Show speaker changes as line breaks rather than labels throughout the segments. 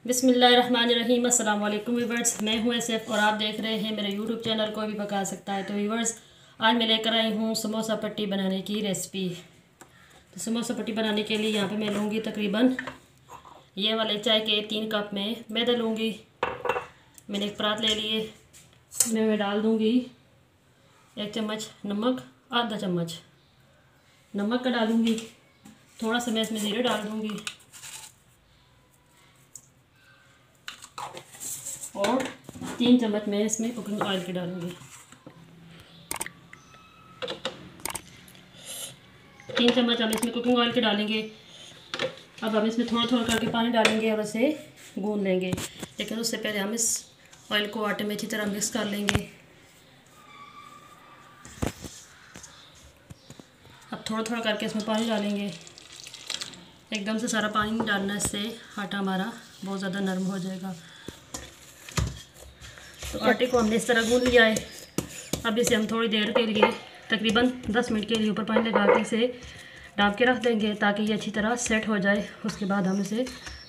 बिस्मिल्लाहिर्रहमानिर्रहीम। अस्सलाम वालेकुम व्यूवर्स, मैं हूँ एसएफ और आप देख रहे हैं मेरे यूट्यूब चैनल कोई भी पका सकता है। तो व्यूवर्स, आज मैं लेकर आई हूँ समोसा पट्टी बनाने की रेसिपी। तो समोसा पट्टी बनाने के लिए यहाँ पे मैं लूँगी तकरीबन ये वाले चाय के 3 कप में मैदा लूँगी। मैंने एक परात ले लिए, इसमें मैं डाल दूँगी 1 चम्मच नमक, आधा चम्मच नमक का डालूँगी। थोड़ा सा मैं इसमें ज़ीरा डाल दूँगी और 3 चम्मच मैं इसमें कुकिंग ऑयल के डालूँगी। 3 चम्मच हम इसमें कुकिंग ऑयल के डालेंगे। अब हम इसमें थोड़ा थोड़ा करके पानी डालेंगे और इसे गूंद लेंगे, लेकिन उससे पहले हम इस ऑयल को आटे में अच्छी तरह मिक्स कर लेंगे। अब थोड़ा थोड़ा करके इसमें पानी डालेंगे, एकदम से सारा पानी नहीं डालना, इससे आटा हमारा बहुत ज़्यादा नरम हो जाएगा। तो आटे को हमने इस तरह गूंद लिया है। अब इसे हम थोड़ी देर के लिए तकरीबन 10 मिनट के लिए ऊपर पानी लगा के इसे डाब के रख देंगे ताकि ये अच्छी तरह सेट हो जाए। उसके बाद हम इसे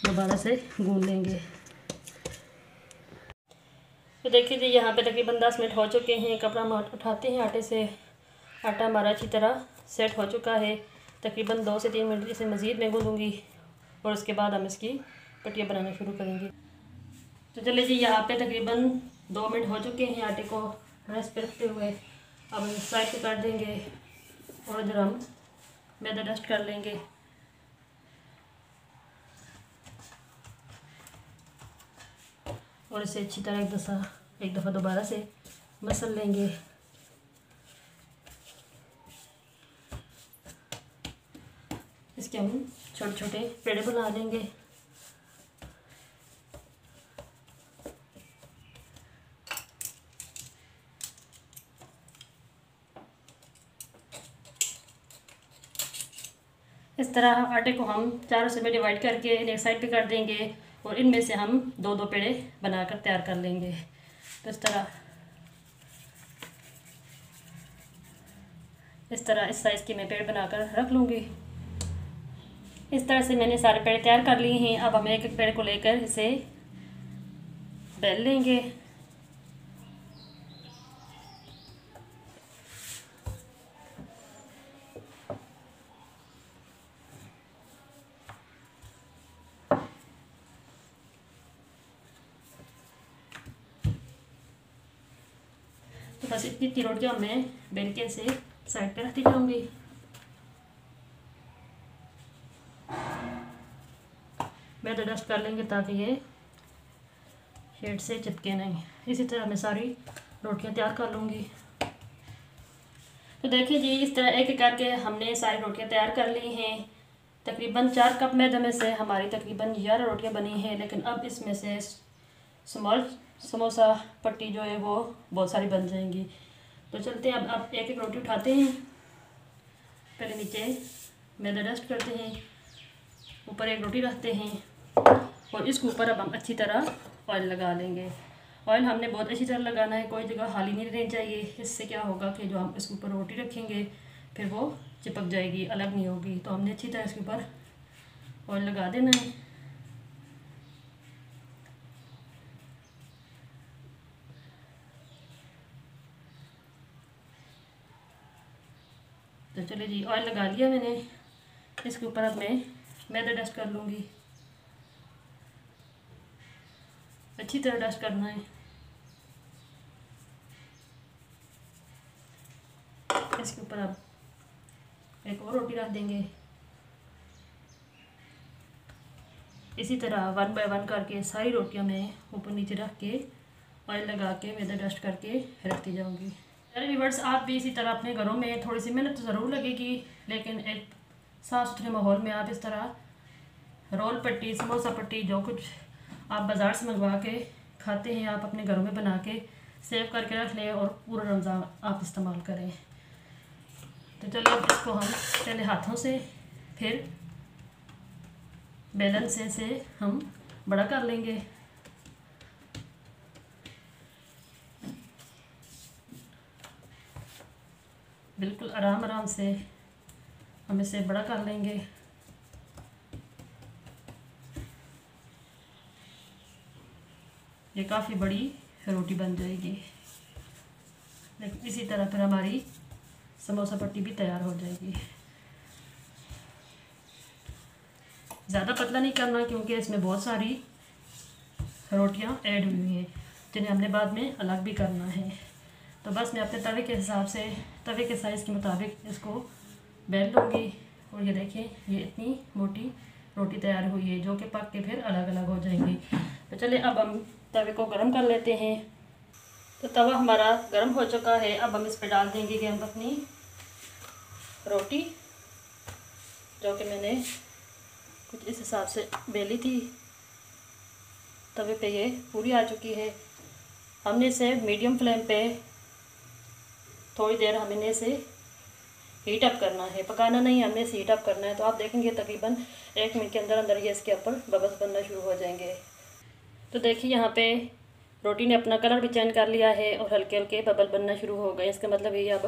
दोबारा से गूंद लेंगे। तो देखिए जी, यहाँ पे तकरीबन 10 मिनट हो चुके हैं। कपड़ा हम उठाते हैं आटे से, आटा हमारा अच्छी तरह सेट हो चुका है। तकरीबन 2 से 3 मिनट इसे मज़ीद मैं गूंदूँगी और उसके बाद हम इसकी पट्टियाँ बनाना शुरू करेंगे। तो चलिए जी, यहाँ पे तकरीबन 2 मिनट हो चुके हैं आटे को रेस्ट पे रखते हुए। अब हम साइड पे कर देंगे और इधर हम मैदा डस्ट कर लेंगे। और इसे अच्छी तरह एक दफ़ा दोबारा से मसल लेंगे। इसके हम छोटे छोटे पेड़े बना लेंगे। इस तरह आटे को हम 4 हिस्सों में डिवाइड करके एक साइड पे कर देंगे और इनमें से हम 2-2 पेड़े बनाकर तैयार कर लेंगे। तो इस तरह इस साइज़ के मैं पेड़ बनाकर रख लूँगी। इस तरह से मैंने सारे पेड़ तैयार कर लिए हैं। अब हम एक एक पेड़ को लेकर इसे बेल लेंगे। तो बस इतनी रोटियाँ मैं बेल के इसे साइड पे रखती जाऊँगी। मैदा डस्ट कर लेंगे ताकि ये शेड से चिपके नहीं। इसी तरह मैं सारी रोटियाँ तैयार कर लूँगी। तो देखिए जी, इस तरह एक एक करके हमने सारी रोटियाँ तैयार कर ली हैं। तकरीबन 4 कप मैदे में से हमारी तकरीबन 11 रोटियाँ बनी हैं, लेकिन अब इसमें से स्मॉल समोसा पट्टी जो है वो बहुत सारी बन जाएंगी। तो चलते हैं, अब एक एक रोटी उठाते हैं। पहले नीचे मैदा डस्ट करते हैं, ऊपर एक रोटी रखते हैं और इसके ऊपर अब हम अच्छी तरह ऑयल लगा लेंगे। ऑयल हमने बहुत अच्छी तरह लगाना है, कोई जगह खाली नहीं रहनी चाहिए। इससे क्या होगा कि जो हम इसके ऊपर रोटी रखेंगे फिर वो चिपक जाएगी, अलग नहीं होगी। तो हमने अच्छी तरह इसके ऊपर ऑयल लगा देना है। तो चलिए जी, ऑयल लगा लिया मैंने। इसके ऊपर अब मैं मैदा डस्ट कर लूँगी। अच्छी तरह डस्ट करना है। इसके ऊपर अब एक और रोटी रख देंगे। इसी तरह 1 बाय 1 करके सारी रोटियां मैं ऊपर नीचे रख के ऑयल लगा के मैदा डस्ट करके रखती जाऊंगी। अरे व्यूअर्स, आप भी इसी तरह अपने घरों में, थोड़ी सी मेहनत तो ज़रूर लगेगी, लेकिन एक साफ़ सुथरे माहौल में आप इस तरह रोल पट्टी, समोसा पट्टी, जो कुछ आप बाज़ार से मंगवा के खाते हैं, आप अपने घरों में बना के सेव करके रख लें और पूरा रमज़ान आप इस्तेमाल करें। तो चलिए, अब इसको हम पहले हाथों से फिर बेलन से हम बड़ा कर लेंगे। बिल्कुल आराम आराम से हम इसे बड़ा कर लेंगे। ये काफ़ी बड़ी रोटी बन जाएगी। लेकिन इसी तरह फिर हमारी समोसा पट्टी भी तैयार हो जाएगी। ज़्यादा पतला नहीं करना क्योंकि इसमें बहुत सारी रोटियां ऐड हुई हैं जिन्हें हमने बाद में अलग भी करना है। तो बस मैं अपने तवे के हिसाब से, तवे के साइज़ के मुताबिक इसको बेल लूँगी। और ये देखें, ये इतनी मोटी रोटी तैयार हुई है जो कि पक के फिर अलग अलग हो जाएंगी। तो चलिए अब हम तवे को गर्म कर लेते हैं। तो तवा हमारा गर्म हो चुका है। अब हम इस पर डाल देंगे कि हम अपनी रोटी, जो कि मैंने कुछ इस हिसाब से बेली थी, तवे पे ये पूरी आ चुकी है। हमने इसे मीडियम फ्लेम पे थोड़ी देर हमने इसे हीट अप करना है, पकाना नहीं, हमने इसे हीट अप करना है। तो आप देखेंगे तकरीबन 1 मिनट के अंदर अंदर ये इसके ऊपर बबल्स बनना शुरू हो जाएंगे। तो देखिए यहाँ पे रोटी ने अपना कलर भी चेंज कर लिया है और हल्के हल्के बबल बनना शुरू हो गए। इसका मतलब ये अब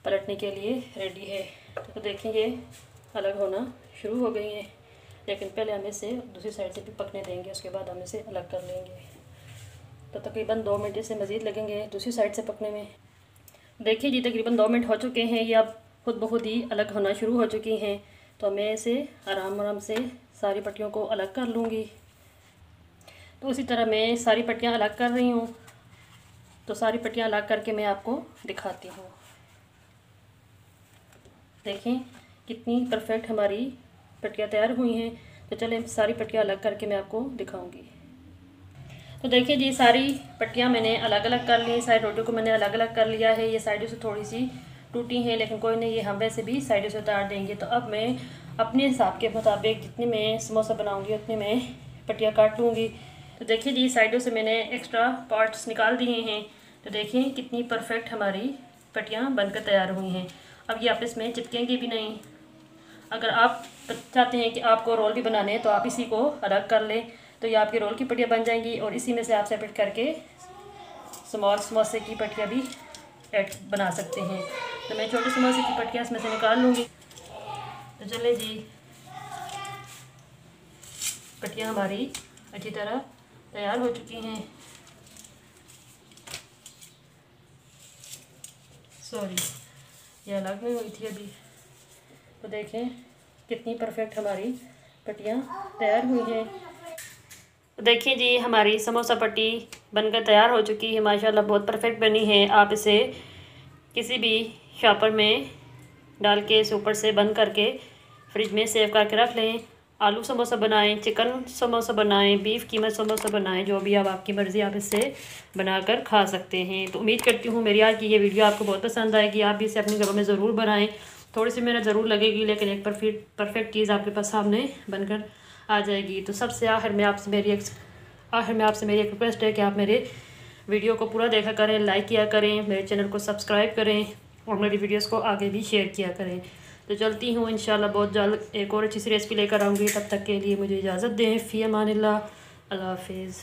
पलटने के लिए रेडी है। तो देखिए ये अलग होना शुरू हो गई हैं, लेकिन पहले हम इसे दूसरी साइड से भी पकने देंगे, उसके बाद हम इसे अलग कर लेंगे। तो तकरीबन 2 मिनट से मज़ीद लगेंगे दूसरी साइड से पकने में। देखिए जी तकरीबन 2 मिनट हो चुके हैं, ये अब खुद ब खुद ही अलग होना शुरू हो चुकी हैं। तो मैं इसे आराम आराम से सारी पट्टियों को अलग कर लूँगी। तो उसी तरह मैं सारी पट्टियाँ अलग कर रही हूँ। तो सारी पट्टियाँ अलग करके मैं आपको दिखाती हूँ। देखें कितनी परफेक्ट हमारी पट्टियाँ तैयार हुई हैं। तो चलें सारी पट्टियाँ अलग करके मैं आपको दिखाऊंगी। तो देखिए जी सारी पट्टियाँ मैंने अलग अलग कर ली, सारी रोटियों को मैंने अलग अलग कर लिया है। ये साइडों से थोड़ी सी टूटी हैं, लेकिन कोई नहीं, ये हम वैसे भी साइडों से उतार देंगे। तो अब मैं अपने हिसाब के मुताबिक जितने मैं समोसा बनाऊँगी उतने मैं पट्टियाँ काट लूँगी। तो देखिए जी साइडों से मैंने एक्स्ट्रा पार्ट्स निकाल दिए हैं। तो देखिए कितनी परफेक्ट हमारी पट्टियाँ बनकर तैयार हुई हैं। अब ये आपस में चिपकेंगी भी नहीं। अगर आप चाहते हैं कि आपको रोल भी बनाने हैं तो आप इसी को अलग कर लें, तो ये आपकी रोल की पट्टियाँ बन जाएंगी और इसी में से आप सेपरेट करके स्मॉल समोसे की पट्टियाँ भी ऐड बना सकते हैं। तो मैं छोटे समोसे की पट्टियाँ इसमें से निकाल लूँगी। तो चले जी पट्टियाँ हमारी अच्छी तरह तैयार हो चुकी हैं। सॉरी, ये अलग नहीं हुई थी अभी। तो देखें कितनी परफेक्ट हमारी पट्टियाँ तैयार हुई हैं। तो देखिए जी हमारी समोसा पट्टी बनकर तैयार हो चुकी है। माशाल्लाह बहुत परफेक्ट बनी है। आप इसे किसी भी शॉपर में डाल के इसे ऊपर से बंद करके फ्रिज में सेव करके रख लें। आलू समोसा बनाएं, चिकन समोसा बनाएं, बीफ कीमा समोसा बनाएं, जो भी अब आपकी मर्ज़ी, आप इससे बनाकर खा सकते हैं। तो उम्मीद करती हूँ मेरी आज की ये वीडियो आपको बहुत पसंद आएगी। आप भी इसे अपने घरों में ज़रूर बनाएं। थोड़ी सी मेहनत ज़रूर लगेगी, लेकिन एक परफेक्ट चीज़ आपके पास सामने बनकर आ जाएगी। तो सबसे आखिर में आपसे मेरी एक रिक्वेस्ट है कि आप मेरे वीडियो को पूरा देखा करें, लाइक किया करें, मेरे चैनल को सब्सक्राइब करें और मेरी वीडियोस को आगे भी शेयर किया करें। तो चलती हूँ, इंशाल्लाह बहुत जल्द एक और अच्छी सी रेसिपी लेकर आऊँगी। तब तक के लिए मुझे इजाज़त दें। फ़ी अमानिल्लाह, अल्लाह हाफ़िज़।